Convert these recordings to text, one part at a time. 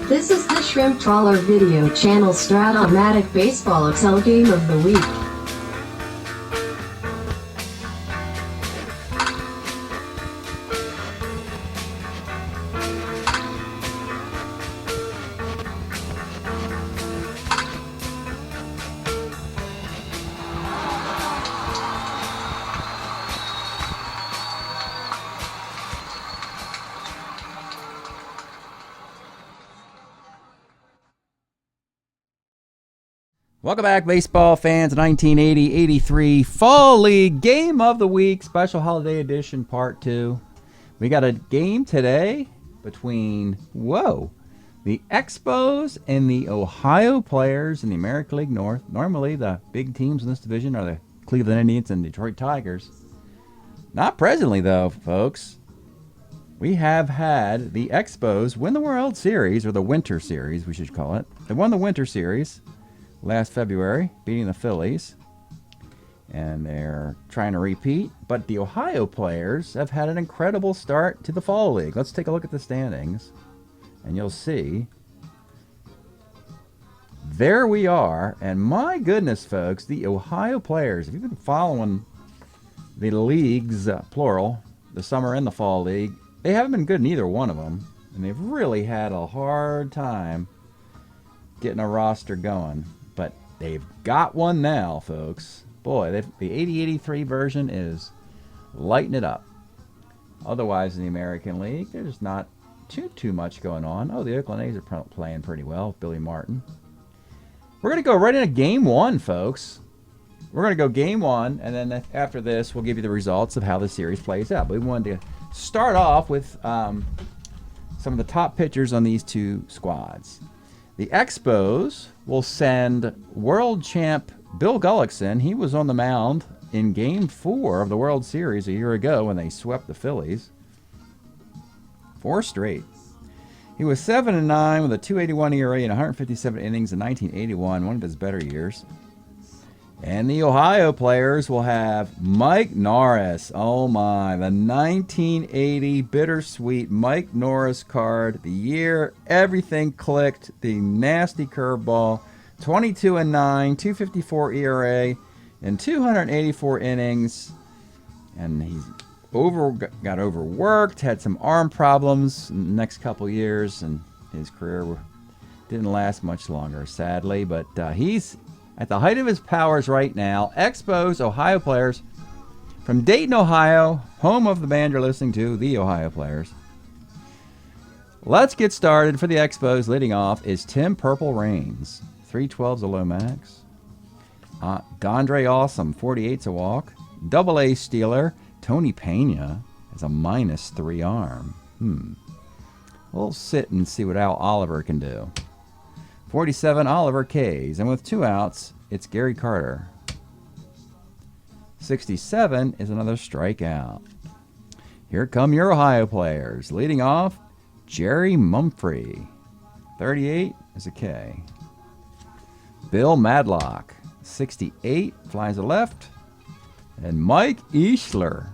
This is the Shrimp Trawler video channel Strat-O-Matic Baseball XL Game of the Week. Welcome back, baseball fans. 1980-83 Fall League Game of the Week, Special Holiday Edition, Part 2. We got a game today between, the Expos and the Ohio Players in the American League North. Normally, the big teams in this division are the Cleveland Indians and Detroit Tigers. Not presently, though, folks. We have had the Expos win the World Series, or the Winter Series, we should call it. They won the Winter Series last February, beating the Phillies, and they're trying to repeat. But the Ohio Players have had an incredible start to the Fall League. Let's take a look at the standings, and you'll see. There we are, and my goodness, folks, the Ohio Players, if you've been following the leagues, plural, the Summer and the Fall League, they haven't been good in either one of them, and they've really had a hard time getting a roster going. But they've got one now, folks. Boy, the 80-83 version is lighting it up. Otherwise, in the American League, there's not too much going on. Oh, the Oakland A's are playing pretty well with Billy Martin. We're going to go right into Game 1, folks. We're going to go Game 1, and then after this, we'll give you the results of how the series plays out. But we wanted to start off with some of the top pitchers on these two squads. The Expos will send world champ Bill Gullickson. He was on the mound in Game 4 of the World Series a year ago when they swept the Phillies. 4 straight. He was 7-9 with a 2.81 ERA and 157 innings in 1981, one of his better years. And the Ohio Players will have Mike Norris. Oh my, the 1980 bittersweet Mike Norris card. The year everything clicked. The nasty curveball. 22-9, 2.54 ERA, and 284 innings. And he's got overworked, had some arm problems in the next couple years, and his career didn't last much longer, sadly. But he's at the height of his powers right now. Expos, Ohio Players, from Dayton, Ohio, home of the band you're listening to, the Ohio Players. Let's get started. For the Expos, leading off is Tim Purple Rains. 312's a low max. Dondre Awesome, 48's a walk. Double-A stealer, Tony Pena, has a -3 arm. We'll sit and see what Al Oliver can do. 47, Oliver K's, and with 2 outs, it's Gary Carter. 67 is another strikeout. Here come your Ohio Players. Leading off, Jerry Mumphrey. 38 is a K. Bill Madlock. 68, flies to left. And Mike Eschler.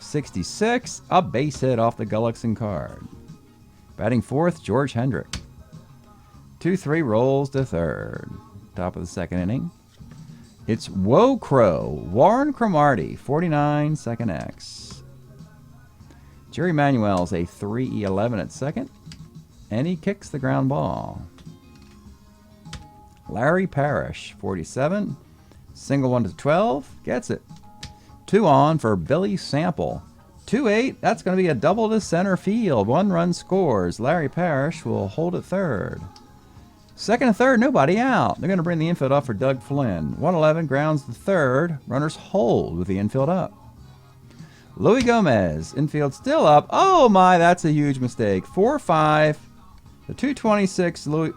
66, a base hit off the Gullickson card. Batting 4th, George Hendrick. 2-3 rolls to 3rd. Top of the 2nd inning. It's Whoa Crow, Warren Cromartie, 49, second X. Jerry Manuel's a 3-11 at 2nd, and he kicks the ground ball. Larry Parrish, 47, single 1 to 12, gets it. 2 on for Billy Sample. 2-8, that's going to be a double to center field. 1 run scores. Larry Parrish will hold at 3rd. 2nd and 3rd, nobody out. They're going to bring the infield up for Doug Flynn. 111 grounds to 3rd. Runners hold with the infield up. Louis Gomez, infield still up. Oh my, that's a huge mistake. 4-5. The 226, the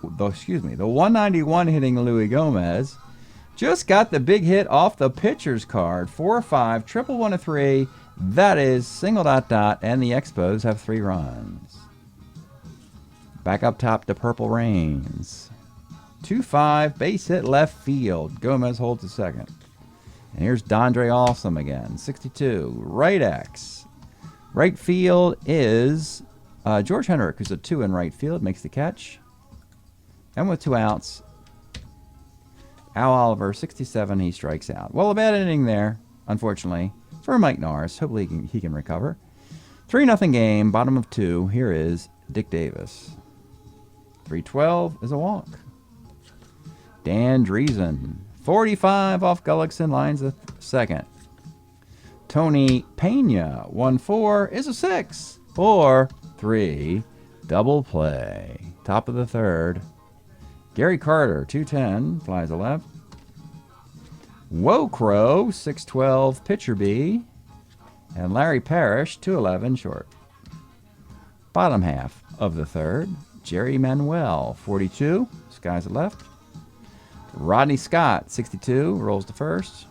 191 hitting Louis Gomez just got the big hit off the pitcher's card. 4-5, triple 1 to 3. That is single ... and the Expos have 3 runs. Back up top to Purple Rains. 2-5, base hit left field. Gomez holds the 2nd. And here's Dondre Awesome again. 62, right X. Right field is George Hendrick, who's a 2 in right field, makes the catch. And with 2 outs, Al Oliver, 67, he strikes out. Well, a bad inning there, unfortunately, for Mike Norris. Hopefully he can recover. 3-0 game, bottom of 2. Here is Dick Davis. 3-12 is a walk. Dan Driesen, 45 off Gullickson, lines the second. Tony Pena, 1-4 is a 6. 4-3, double play. Top of the third. Gary Carter, 210, flies a left. Whoa Crow, 6-12, pitcher B. And Larry Parrish, 211, short. Bottom half of the third. Jerry Manuel, 42, skies at left. Rodney Scott, 62, rolls to first.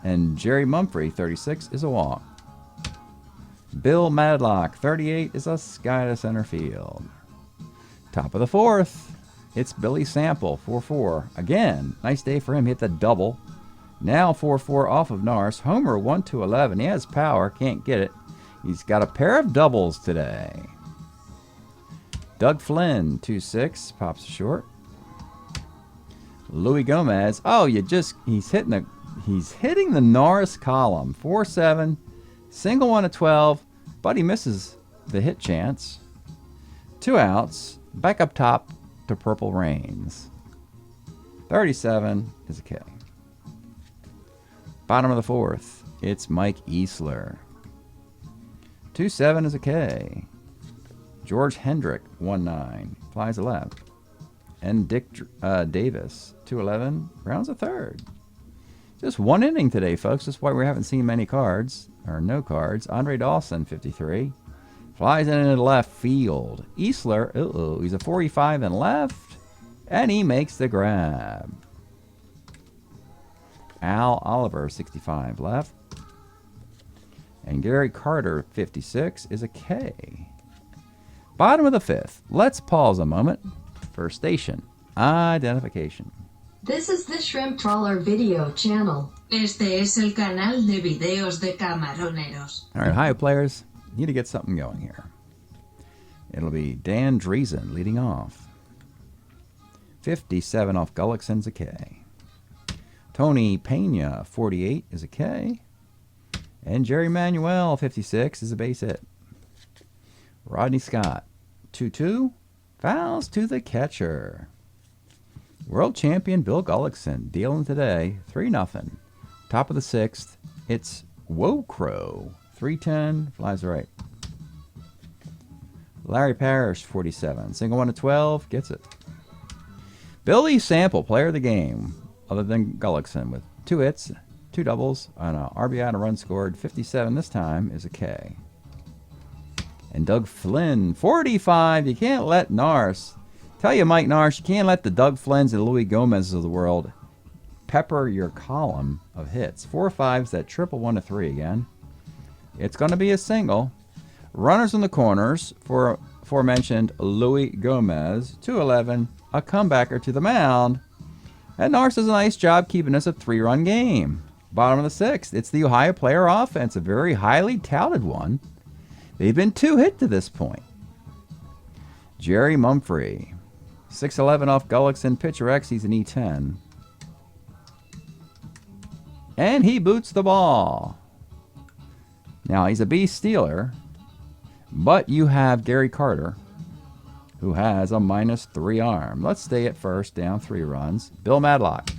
And Jerry Mumphrey, 36, is a walk. Bill Madlock, 38, is a sky to center field. Top of the fourth, it's Billy Sample, 4-4. Again, nice day for him, hit the double. Now 4-4 off of Norris. Homer, 1-11. He has power, can't get it. He's got a pair of doubles today. Doug Flynn, 2-6, pops short. Louis Gomez, he's hitting the Norris column. 4-7, single 1 to 12, but he misses the hit chance. 2 outs, back up top to Purple Rains. 37 is a K. Bottom of the fourth, it's Mike Easler. 2-7 is a K. George Hendrick, 1-9, flies a left. And Dick Davis, 211, rounds a third. Just one inning today, folks. That's why we haven't seen many cards, or no cards. Andre Dawson, 53, flies into left field. Easler, he's a 45 and left, and he makes the grab. Al Oliver, 65, left. And Gary Carter, 56, is a K. Bottom of the fifth. Let's pause a moment for station identification. This is the Shrimp Trawler video channel. Este es el canal de videos de camaroneros. All right, Ohio players, need to get something going here. It'll be Dan Driesen leading off. 57 off Gullickson's a K. Tony Pena, 48, is a K. And Jerry Manuel, 56, is a base hit. Rodney Scott, 2-2, fouls to the catcher. World champion Bill Gullickson dealing today, 3-0. Top of the sixth, it's Whoa Crow, 310, flies right. Larry Parrish, 47, single 1 to 12, gets it. Billy Sample, player of the game, other than Gullickson, with 2 hits, 2 doubles, and an RBI and a run scored. 57 this time is a K. And Doug Flynn, 45. You can't let Norris, tell you Mike Norris, you can't let the Doug Flynn's and Louis Gomez's of the world pepper your column of hits. 4-5's that triple 1 to 3 again. It's going to be a single. Runners in the corners for aforementioned Louis Gomez. 2-11, a comebacker to the mound. And Norris does a nice job keeping us a 3-run game. Bottom of the sixth, it's the Ohio player offense, a very highly touted one. They've been 2 hit to this point. Jerry Mumphrey, 6'11 off Gullickson, pitcher X, he's an E10. And he boots the ball. Now, he's a beast stealer, but you have Gary Carter, who has a -3 arm. Let's stay at first, down 3 runs. Bill Madlock,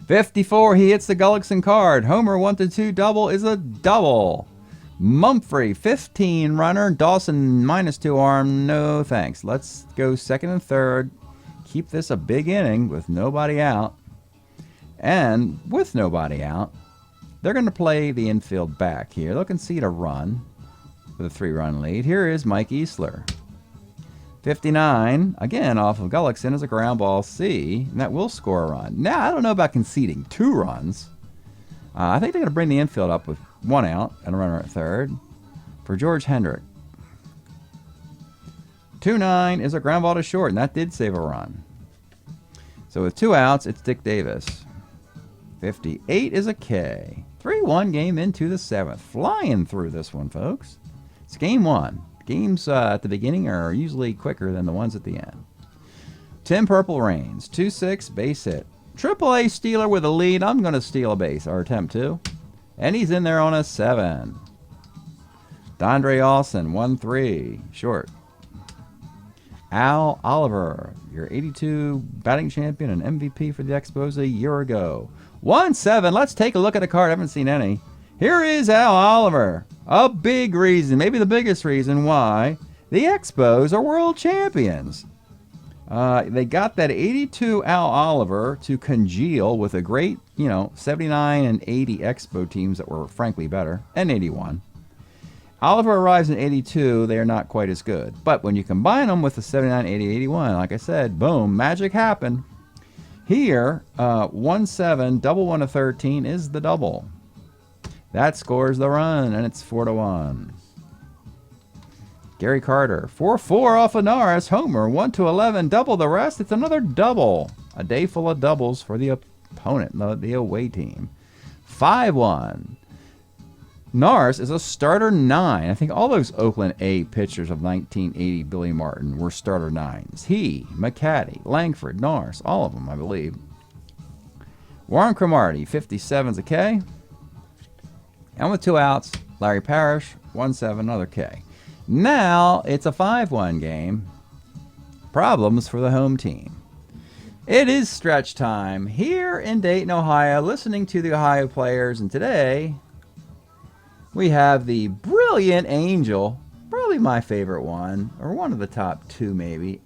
54, he hits the Gullickson card. Homer 1-2 double is a double. Mumphrey, 15 runner. Dawson, -2 arm. No thanks. Let's go second and third. Keep this a big inning with nobody out. And with nobody out, they're going to play the infield back here. They'll concede a run with a 3-run lead. Here is Mike Easler. 59, again off of Gullickson, is a ground ball C, and that will score a run. Now, I don't know about conceding 2 runs. I think they're going to bring the infield up with 1 out and a runner at third for George Hendrick. 2-9 is a ground ball to short, and that did save a run. So with 2 outs, it's Dick Davis. 58 is a K. 3-1 game into the 7th. Flying through this one, folks. It's game 1. Games at the beginning are usually quicker than the ones at the end. Tim Purple Reigns, 2-6, base hit. AAA stealer with a lead. I'm going to steal a base, or attempt to. And he's in there on a 7. Dondre Olson, 1-3, short. Al Oliver, your 82 batting champion and MVP for the Expos a year ago. 1-7. Let's take a look at a card. I haven't seen any. Here is Al Oliver. A big reason, maybe the biggest reason why the Expos are world champions. They got that 82 Al Oliver to congeal with a great, 79 and 80 Expo teams that were frankly better, and 81. Oliver arrives in 82, they are not quite as good. But when you combine them with the 79, 80, 81, like I said, boom, magic happened. Here, 1-7, double 1 to 13 is the double. That scores the run, and it's 4-1. Gary Carter, 4-4 off of Norris. Homer, 1-11, double the rest. It's another double. A day full of doubles for the opponent, the away team. 5-1. Norris is a starter 9. I think all those Oakland A pitchers of 1980 Billy Martin were starter 9s. He, McCaddy, Langford, Norris, all of them, I believe. Warren Cromartie, 57's a K. And with 2 outs, Larry Parrish, 1-7, another K. Now it's a 5-1 game. Problems for the home team. It is stretch time here in Dayton, Ohio, listening to the Ohio players, and today we have the brilliant Angel, probably my favorite one, or one of the top 2 maybe,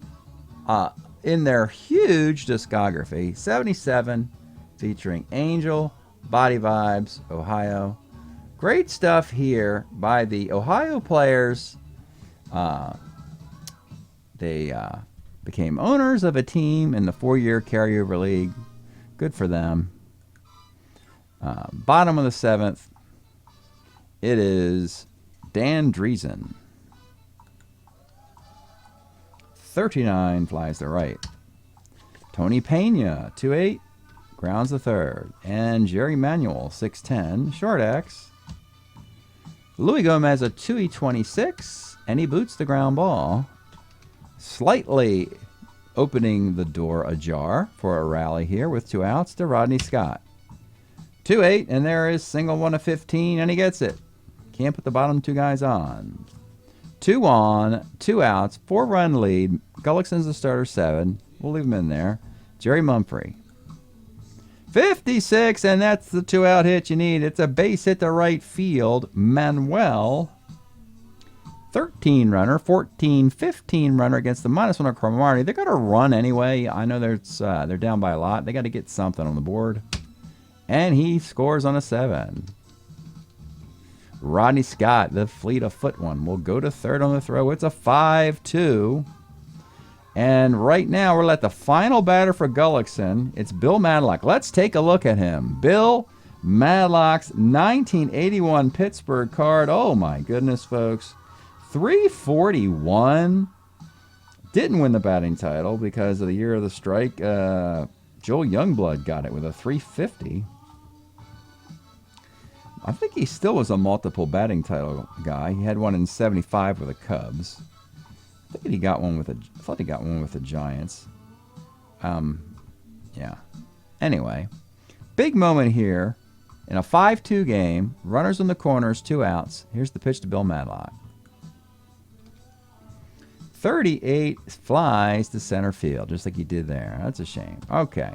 in their huge discography, 77, featuring Angel, Body Vibes, Ohio. Great stuff here by the Ohio players. They became owners of a team in the 4-year carryover league. Good for them. Bottom of the 7th. It is Dan Driesen. 39 flies to right. Tony Pena, 2-8, grounds the 3rd. And Jerry Manuel, 6-10, short X. Louis Gomez, a 2-26, and he boots the ground ball, slightly opening the door ajar for a rally here with 2 outs to Rodney Scott. 2-8, and there is single 1 of 15, and he gets it. Can't put the bottom 2 guys on. 2 on, 2 outs, 4-run lead. Gullickson's the starter 7. We'll leave him in there. Jerry Mumphrey. 56, and that's the 2-out hit you need. It's a base hit to right field. Manuel, 13-runner, 14, 15-runner against the -1 of Cromartie. They're going to run anyway. I know they're down by a lot. They got to get something on the board. And he scores on a 7. Rodney Scott, the fleet of foot one, will go to 3rd on the throw. It's a 5-2. And right now, we're at the final batter for Gullickson. It's Bill Madlock. Let's take a look at him. Bill Madlock's 1981 Pittsburgh card. Oh, my goodness, folks. 341. Didn't win the batting title because of the year of the strike. Joel Youngblood got it with a 350. I think he still was a multiple batting title guy. He had one in 75 with the Cubs. I thought he got one with the Giants. Yeah. Anyway, big moment here in a 5-2 game. Runners in the corners, 2 outs. Here's the pitch to Bill Madlock. 38 flies to center field, just like he did there. That's a shame. Okay.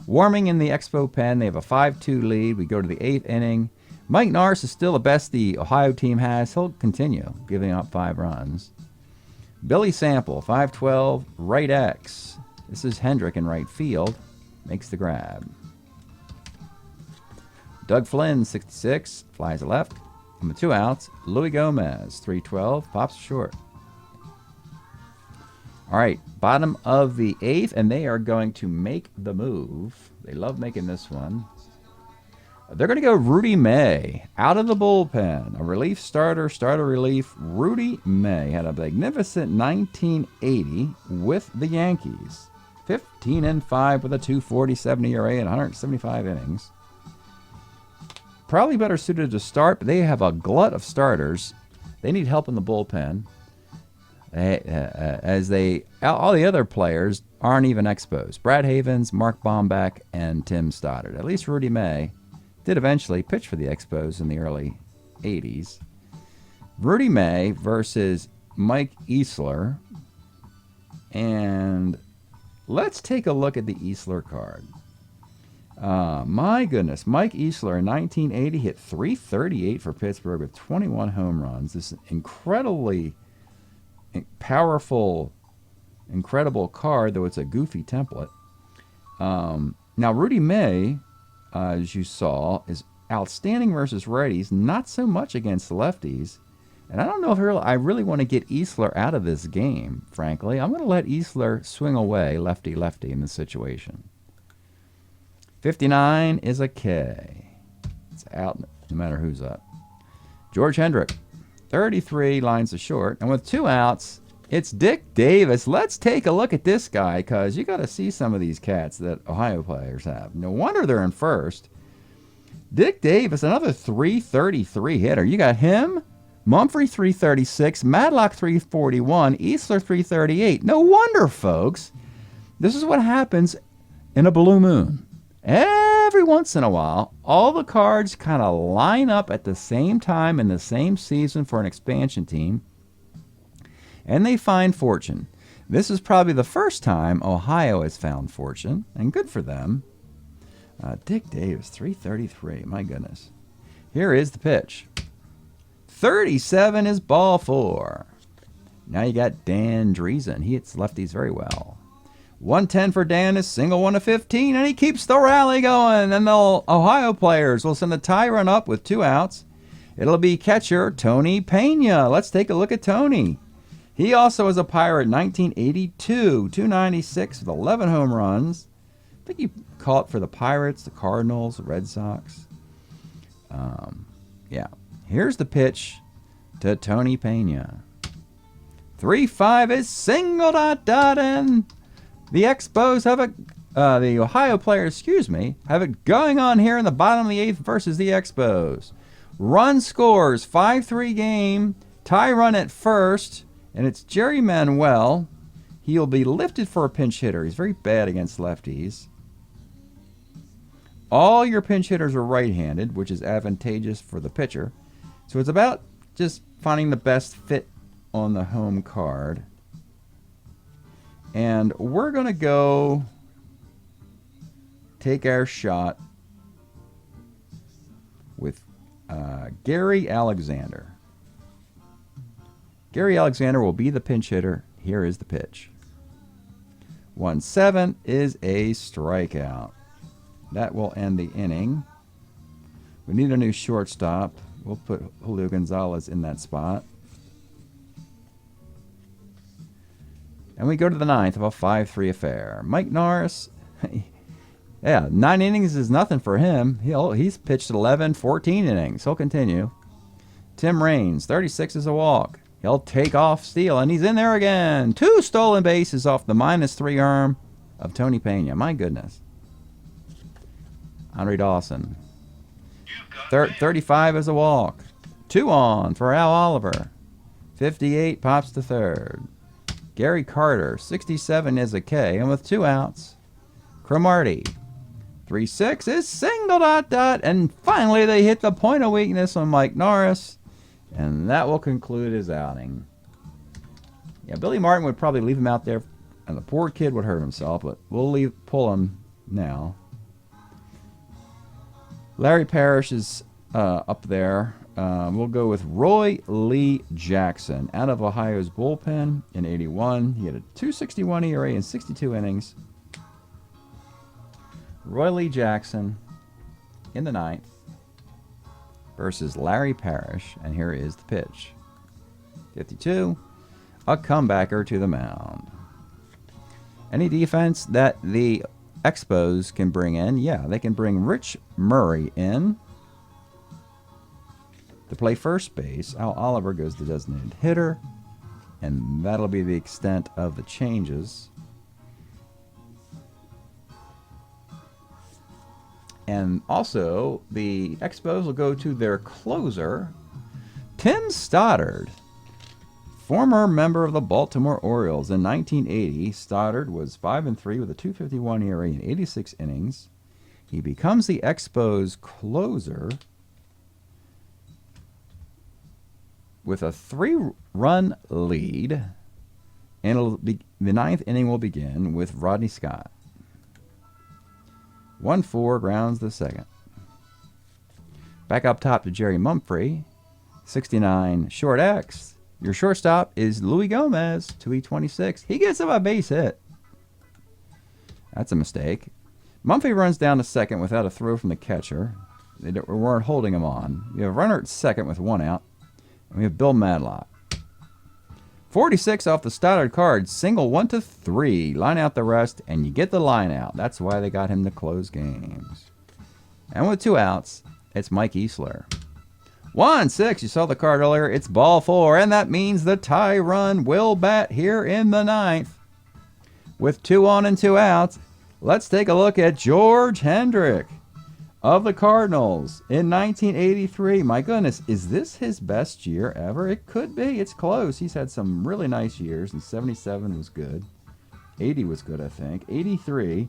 Warming in the Expo pen. They have a 5-2 lead. We go to the 8th inning. Mike Norris is still the best the Ohio team has. He'll continue giving up 5 runs. Billy Sample, 5-12, right X. This is Hendrick in right field. Makes the grab. Doug Flynn, 66, flies to left. And with 2 outs, Louis Gomez, 3-12, pops short. All right, bottom of the 8th, and they are going to make the move. They love making this one. They're going to go Rudy May out of the bullpen. A relief starter, relief. Rudy May had a magnificent 1980 with the Yankees. 15-5 with a 2.47 ERA and 175 innings. Probably better suited to start, but they have a glut of starters. They need help in the bullpen. All the other players aren't even Expos. Brad Havens, Mark Bomback, and Tim Stoddard. At least Rudy May did eventually pitch for the Expos in the early 80s. Rudy May versus Mike Easler. And let's take a look at the Easler card. My goodness, Mike Easler in 1980 hit .338 for Pittsburgh with 21 home runs. This incredibly powerful, incredible card, though it's a goofy template. Now, Rudy May, as you saw, is outstanding versus righties, not so much against lefties. And I don't know if I really want to get Easler out of this game, frankly. I'm going to let Easler swing away lefty-lefty in this situation. 59 is a K. It's out no matter who's up. George Hendrick, 33 lines to short. And with 2 outs, it's Dick Davis. Let's take a look at this guy, because you got to see some of these cats that Ohio players have. No wonder they're in first. Dick Davis, another .333 hitter. You got him, Mumphrey .336, Madlock .341, Easler .338. No wonder, folks. This is what happens in a blue moon. Every once in a while, all the cards kind of line up at the same time in the same season for an expansion team, and they find fortune. This is probably the first time Ohio has found fortune, and good for them. Dick Davis, .333. My goodness. Here is the pitch. 37 is ball 4. Now you got Dan Driesen. He hits lefties very well. 110 for Dan is single 1 to 15, and he keeps the rally going. And the Ohio players will send a tie run up with 2 outs. It'll be catcher Tony Pena. Let's take a look at Tony. He also was a Pirate 1982, 296 with 11 home runs. I think he caught for the Pirates, the Cardinals, the Red Sox. Yeah. Here's the pitch to Tony Pena. 3-5 is single dot, and the Expos have the Ohio players, have it going on here in the bottom of the 8th versus the Expos. Run scores, 5-3 game, tie run at first, and it's Jerry Manuel. He'll be lifted for a pinch hitter. He's very bad against lefties. All your pinch hitters are right-handed, which is advantageous for the pitcher. So it's about just finding the best fit on the home card. And we're going to go take our shot with Gary Alexander. Gary Alexander will be the pinch hitter. Here is the pitch. 1-7 is a strikeout. That will end the inning. We need a new shortstop. We'll put Julio Gonzalez in that spot. And we go to the 9th of a 5-3 affair. Mike Norris, yeah, 9 innings is nothing for him. He's pitched 11, 14 innings. He'll continue. Tim Raines, 36 is a walk. He'll take off steal, and he's in there again. 2 stolen bases off the -3 arm of Tony Pena. My goodness. Andre Dawson. 35 is a walk. 2 on for Al Oliver. 58 pops to third. Gary Carter, 67 is a K. And with 2 outs, Cromartie. 3-6 is single dot. And finally they hit the point of weakness on Mike Norris. And that will conclude his outing. Yeah, Billy Martin would probably leave him out there, and the poor kid would hurt himself, but we'll pull him now. Larry Parrish is up there. We'll go with Roy Lee Jackson out of Ohio's bullpen in 81. He had a 2.61 ERA in 62 innings. Roy Lee Jackson in the 9th versus Larry Parrish, and here is the pitch. 52, a comebacker to the mound. Any defense that the Expos can bring in, yeah, they can bring Rich Murray in to play first base. Al Oliver goes to designated hitter, and that'll be the extent of the changes. And also, the Expos will go to their closer, Tim Stoddard, former member of the Baltimore Orioles. In 1980, Stoddard was 5-3 with a 2.51 ERA in 86 innings. He becomes the Expos closer with a 3-run lead, and the ninth inning will begin with Rodney Scott. 1-4, grounds the second. Back up top to Jerry Mumphrey, 69 short X. Your shortstop is Louis Gomez, 2E26. He gets him a base hit. That's a mistake. Mumphrey runs down to second without a throw from the catcher. They weren't holding him on. You have a runner at second with 1 out. And we have Bill Madlock. 46 off the Stoddard card. Single 1-3. Line out the rest, and you get the line out. That's why they got him to close games. And with 2 outs, it's Mike Easler. 1-6. You saw the card earlier. It's ball 4, and that means the tie run will bat here in the 9th. With 2 on and 2 outs, let's take a look at George Hendrick of the Cardinals in 1983. My goodness, is this his best year ever? It could be. It's close. He's had some really nice years, and 77 was good. 80 was good, I think. 83,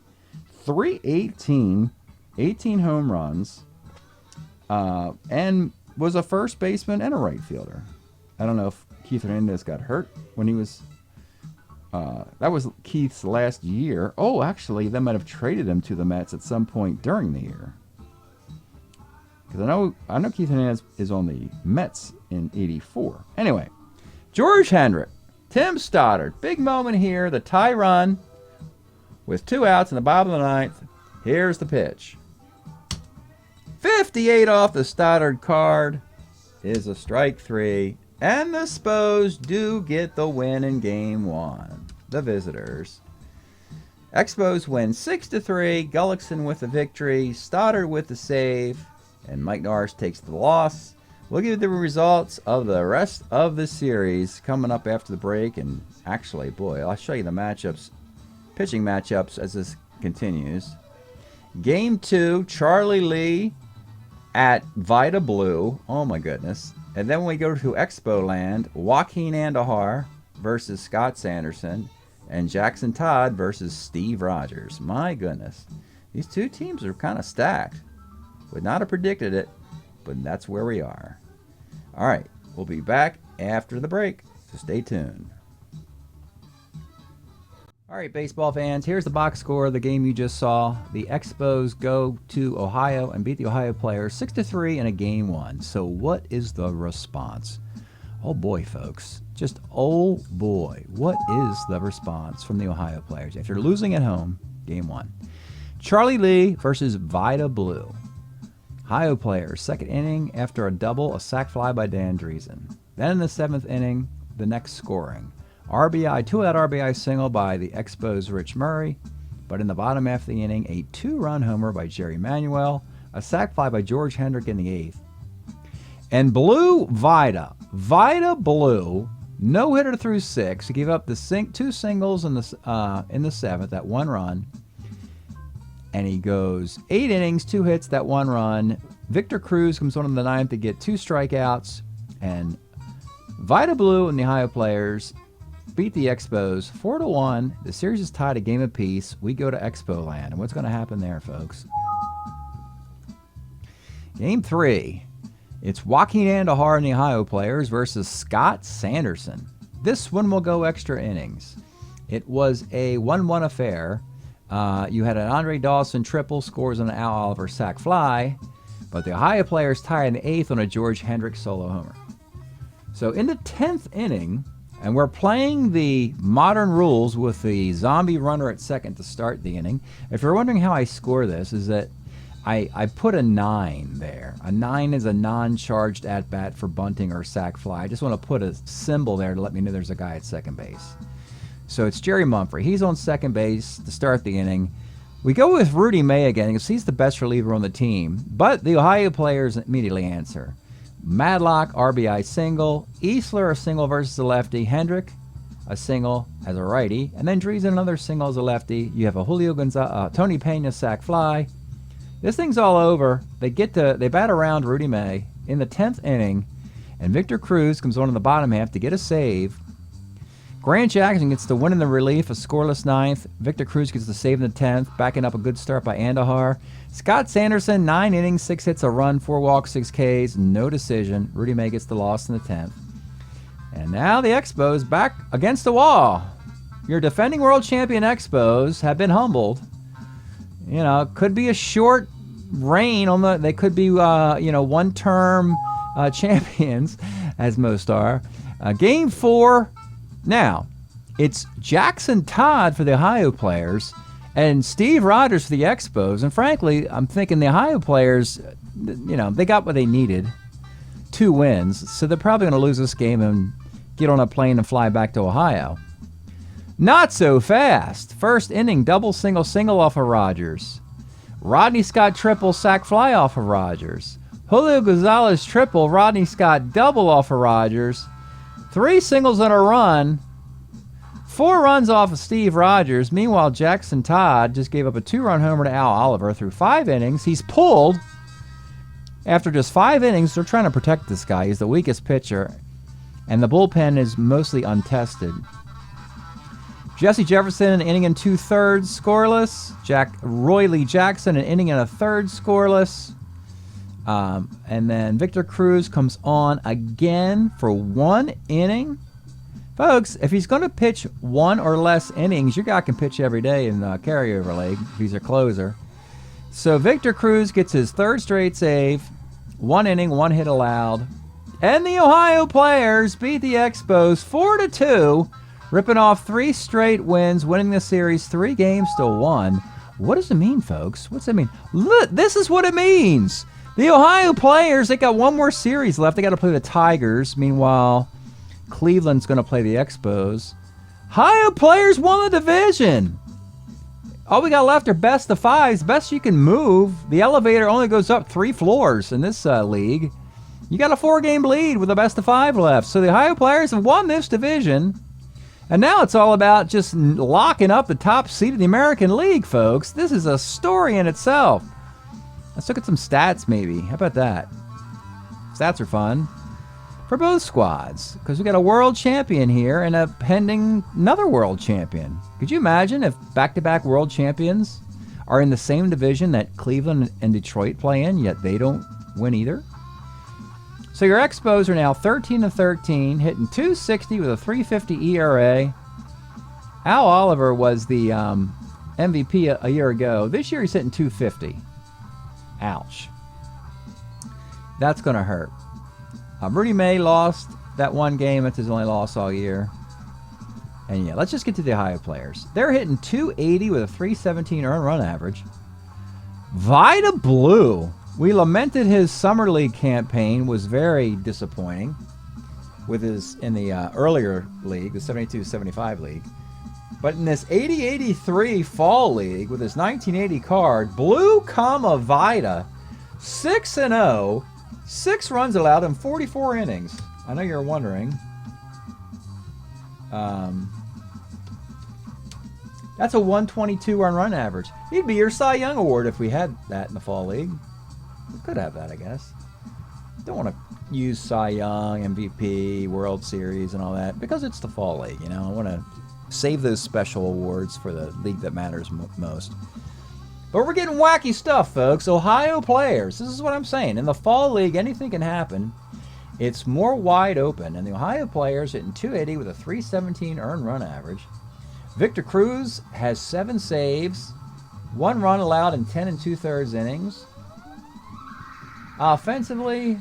318, 18 home runs, and was a first baseman and a right fielder. I don't know if Keith Hernandez got hurt when he was... that was Keith's last year. Oh, actually, they might have traded him to the Mets at some point during the year. Because I know Keith Hernandez is on the Mets in 84. Anyway, George Hendrick, Tim Stoddard. Big moment here. The tie run with 2 outs in the bottom of the 9th. Here's the pitch. 58 off the Stoddard card is a strike 3. And the Expos do get the win in Game 1. The visitors. Expos win 6-3. Gullickson with the victory. Stoddard with the save. And Mike Norris takes the loss. We'll give you the results of the rest of the series coming up after the break. And actually, boy, I'll show you the matchups, pitching matchups as this continues. Game 2, Charlie Lee at Vida Blue. Oh, my goodness. And then when we go to Expo Land, Joaquin Andahar versus Scott Sanderson, and Jackson Todd versus Steve Rogers. My goodness. These 2 teams are kind of stacked. Would not have predicted it, but that's where we are. All right, we'll be back after the break, so stay tuned. All right, baseball fans, here's the box score of the game you just saw. The Expos go to Ohio and beat the Ohio Players 6-3 in a Game 1. So what is the response? Oh boy, folks. Just oh boy. What is the response from the Ohio Players after losing at home, Game 1? Charlie Lee versus Vida Blue. Ohio Players, 2nd inning after a double, a sac fly by Dan Driesen. Then in the 7th inning, the next scoring. RBI, 2-out RBI single by the Expos' Rich Murray. But in the bottom half of the inning, a 2-run homer by Jerry Manuel, a sac fly by George Hendrick in the 8th. And Blue Vida Blue, no hitter through 6. He gave up the 2 singles in the 7th, that 1 run. And he goes 8 innings, 2 hits, that 1 run. Victor Cruz comes on in the 9th to get 2 strikeouts. And Vida Blue and the Ohio Players beat the Expos 4-1. The series is tied a game apiece. We go to Expo Land. And what's going to happen there, folks? Game 3. It's Joaquin Andahar and the Ohio Players versus Scott Sanderson. This one will go extra innings. It was a 1-1 affair. You had an Andre Dawson triple, scores on an Al Oliver sac fly, but the Ohio Players tie in the 8th on a George Hendrick solo homer. So in the 10th inning, and we're playing the modern rules with the zombie runner at second to start the inning. If you're wondering how I score this, is that I put a 9 there. A 9 is a non-charged at-bat for bunting or sac fly. I just want to put a symbol there to let me know there's a guy at second base. So it's Jerry Mumphrey. He's on second base to start the inning. We go with Rudy May again because he's the best reliever on the team. But the Ohio Players immediately answer. Madlock, RBI single. Easler, a single versus a lefty. Hendrick, a single as a righty. And then Driesen, another single as a lefty. You have a Julio Gonzalez, Tony Pena sac fly. This thing's all over. They bat around Rudy May in the 10th inning. And Victor Cruz comes on in the bottom half to get a save. Grant Jackson gets the win in the relief, a scoreless ninth. Victor Cruz gets the save in the 10th, backing up a good start by Andahar. Scott Sanderson, 9 innings, 6 hits, a run, 4 walks, 6 Ks, no decision. Rudy May gets the loss in the 10th. And now the Expos back against the wall. Your defending world champion Expos have been humbled. You know, could be a short reign on the. They could be, one-term champions, as most are. Game 4. Now, it's Jackson Todd for the Ohio players and Steve Rogers for the Expos. And frankly, I'm thinking the Ohio players, they got what they needed. 2 wins. So they're probably going to lose this game and get on a plane and fly back to Ohio. Not so fast. First inning, double, single off of Rogers. Rodney Scott triple, sac fly off of Rogers. Julio Gonzalez triple, Rodney Scott double off of Rogers. 3 singles and a run. 4 runs off of Steve Rogers. Meanwhile, Jackson Todd just gave up a 2-run homer to Al Oliver through 5 innings. He's pulled after just 5 innings. They're trying to protect this guy. He's the weakest pitcher, and the bullpen is mostly untested. Jesse Jefferson, an inning and 2/3 scoreless. Roy Lee Jackson, an inning and a 1/3 scoreless. And then Victor Cruz comes on again for 1 inning. Folks, if he's going to pitch 1 or less innings, your guy can pitch every day in the carryover league if he's a closer. So Victor Cruz gets his 3rd straight save, 1 inning, 1 hit allowed. And the Ohio players beat the Expos 4-2, ripping off 3 straight wins, winning the series 3 games to 1. What does it mean, folks? What's it mean? Look, this is what it means. The Ohio players, they got 1 more series left. They got to play the Tigers. Meanwhile, Cleveland's going to play the Expos. Ohio players won the division. All we got left are best of 5s. Best you can move. The elevator only goes up 3 floors in this league. You got a 4-game lead with a best of 5 left. So the Ohio players have won this division. And now it's all about just locking up the top seed of the American League, folks. This is a story in itself. Let's look at some stats, maybe. How about that? Stats are fun for both squads because we got a world champion here and a pending another world champion. Could you imagine if back-to-back world champions are in the same division that Cleveland and Detroit play in, yet they don't win either? So your Expos are now 13-13, hitting .260 with a .350 ERA. Al Oliver was the MVP a year ago. This year he's hitting .250. Ouch. That's going to hurt. Rudy May lost that 1 game. That's his only loss all year. And yeah, let's just get to the Ohio players. They're hitting .280 with a .317 earned run average. Vida Blue. We lamented his summer league campaign was very disappointing with his in the earlier league, the 72-75 league. But in this 80-83 fall league with his 1980 card, Blue, Vida, 6-0, 6 runs allowed in 44 innings. I know you're wondering. That's a 122 run average. He'd be your Cy Young Award if we had that in the fall league. We could have that, I guess. Don't want to use Cy Young, MVP, World Series, and all that because it's the fall league. I want to save those special awards for the league that matters most. But we're getting wacky stuff, folks. Ohio players. This is what I'm saying. In the fall league, anything can happen. It's more wide open. And the Ohio players hitting .280 with a .317 earned run average. Victor Cruz has 7 saves, 1 run allowed in 10 2/3 innings. Offensively,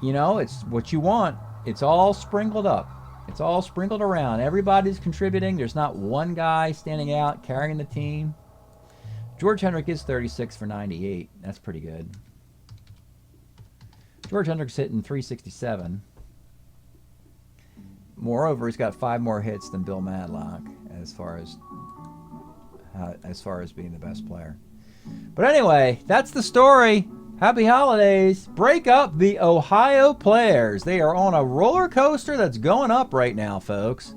it's what you want. It's all sprinkled up. It's all sprinkled around. Everybody's contributing. There's not one guy standing out carrying the team. George Hendrick is 36 for 98. That's pretty good. George Hendrick's hitting .367. Moreover, he's got 5 more hits than Bill Madlock as far as being the best player. But anyway, that's the story. Happy holidays. Break up the Ohio players. They are on a roller coaster that's going up right now, folks.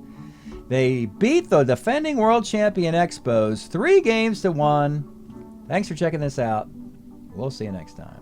They beat the defending world champion Expos 3 games to 1. Thanks for checking this out. We'll see you next time.